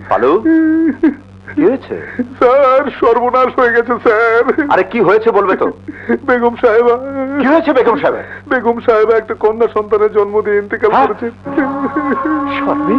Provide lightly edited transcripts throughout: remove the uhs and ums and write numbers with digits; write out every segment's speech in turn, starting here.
পালু, কি হয়েছে? স্যার সর্বনাশ হয়ে গেছে স্যার। আরে কি হয়েছে বলবে তো? বেগম সাহেবা। কি হয়েছে বেগম সাহেব? বেগম সাহেবা একটা কন্যা সন্তানের জন্ম দিয়ে ইন্তেকাল করেছে। স্বামী?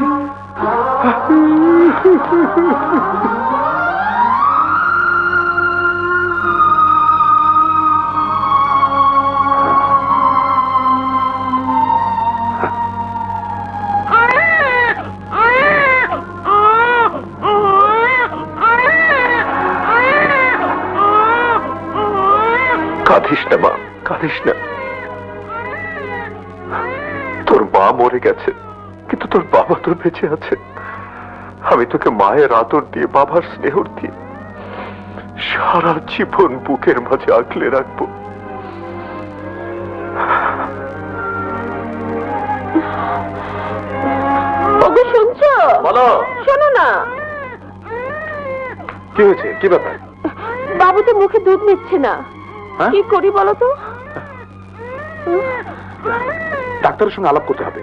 কাঁদিস না মা, কাঁদিস না। তোর মা মরে গেছে, কিন্তু তোর বাবা তোর বেঁচে আছে। আমি তোকে মায়ের আদর দিয়ে, বাবার স্নেহ দিয়ে সারা জীবন বুকের মাঝে আগলে রাখবো। ওগো শুনছো? বলো। শোনো না। কি হয়েছে? কি ব্যাপার? বাবু তো মুখে দুধ নিচ্ছে না, কি করি বলো তো? ডাক্তারের সঙ্গে আলাপ করতে হবে।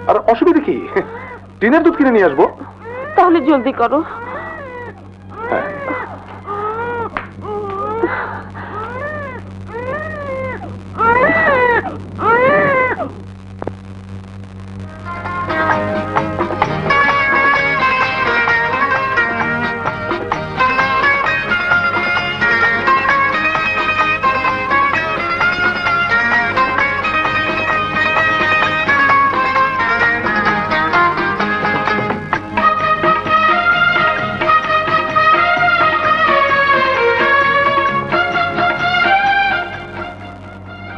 আর অসুবিধা কি? টিনের দুধ কিনে নিয়ে আসবো। তাহলে জলদি করো। হ্যাঁ।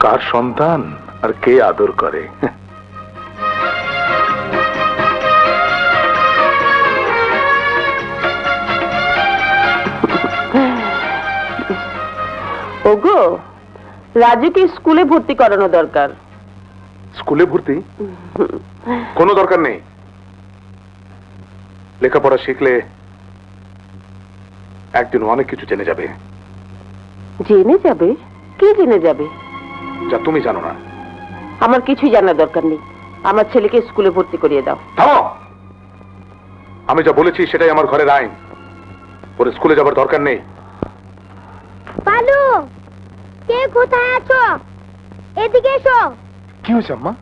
কার সন্তান আর কে আদর করে? ওগো, রাজুকে স্কুলে ভর্তি করানো দরকার। স্কুলে ভর্তি? কোনো দরকার নেই। লেখাপড়া শিখলে একদিন অনেক কিছু জেনে যাবে। জেনে যাবে? কি জেনে যাবে? যা তুমি জানো না। আমার কিছুই জানার দরকার নেই। আমার ছেলেকে স্কুলে ভর্তি করিয়ে দাও। থামো! আমি যা বলেছি সেটাই আমার ঘরের আইন। ওর স্কুলে যাবার দরকার নেই। পালু, কে কোথায় আছো? এদিকে এসো। কি হয়েছে আম্মা?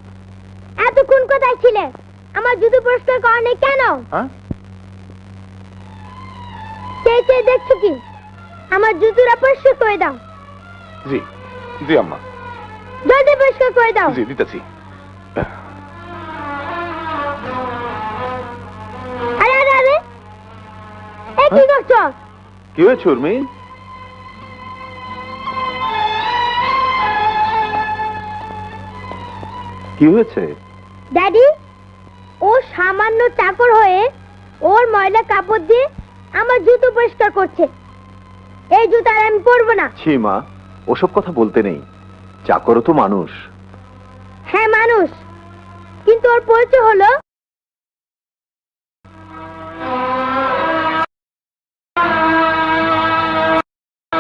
এতক্ষণ কোথায় ছিলে? আমার জুতো পরিষ্কার করা নেই কেন? চেয়ে দেখছো কি? আমার জুতোটা পরিষ্কার করে দাও। জি জি আম্মা। জলদি পরিষ্কার করে দাও। জি দিতেছি। আরে আরে আরে, কি করছো? কি হয়েছে উর্মি? কি হয়েছে? ড্যাডি, ও সামান্য চাকর হয়ে ওর ময়লা কাপড় দিয়ে আমার জুতো পরিষ্কার করছে। এই জুতো আর আমি পরবো না। ছি মা, ওসব কথা বলতে নেই। চাকরও তো মানুষ। হ্যাঁ মানুষ, কিন্তু ওর পরিচয় হলো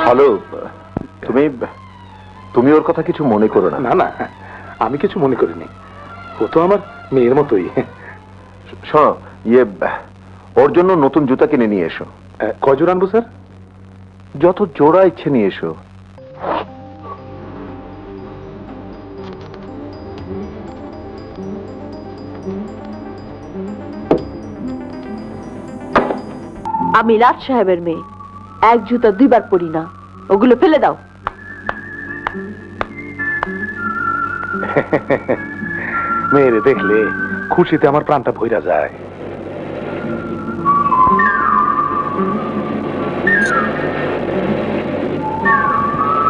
হ্যালো, তুমি ওর কথা কিছু মনে করো না। না না, আমি কিছু মনে করিনি। ও তো আমার মেয়ের মতোই। শোনো, ওর জন্য নতুন জুতা কিনে নিয়ে এসো। কয় জোড়া আনবো স্যার? যত জোড়া ইচ্ছে নিয়ে এসো। আমি লাট সাহেবের মেয়ে, এক জুতা দুইবার পরি না। ওগুলো ফেলে দাও। মেয়েরে দেখলে খুশিতে আমার প্রাণটা ভইরা যায়।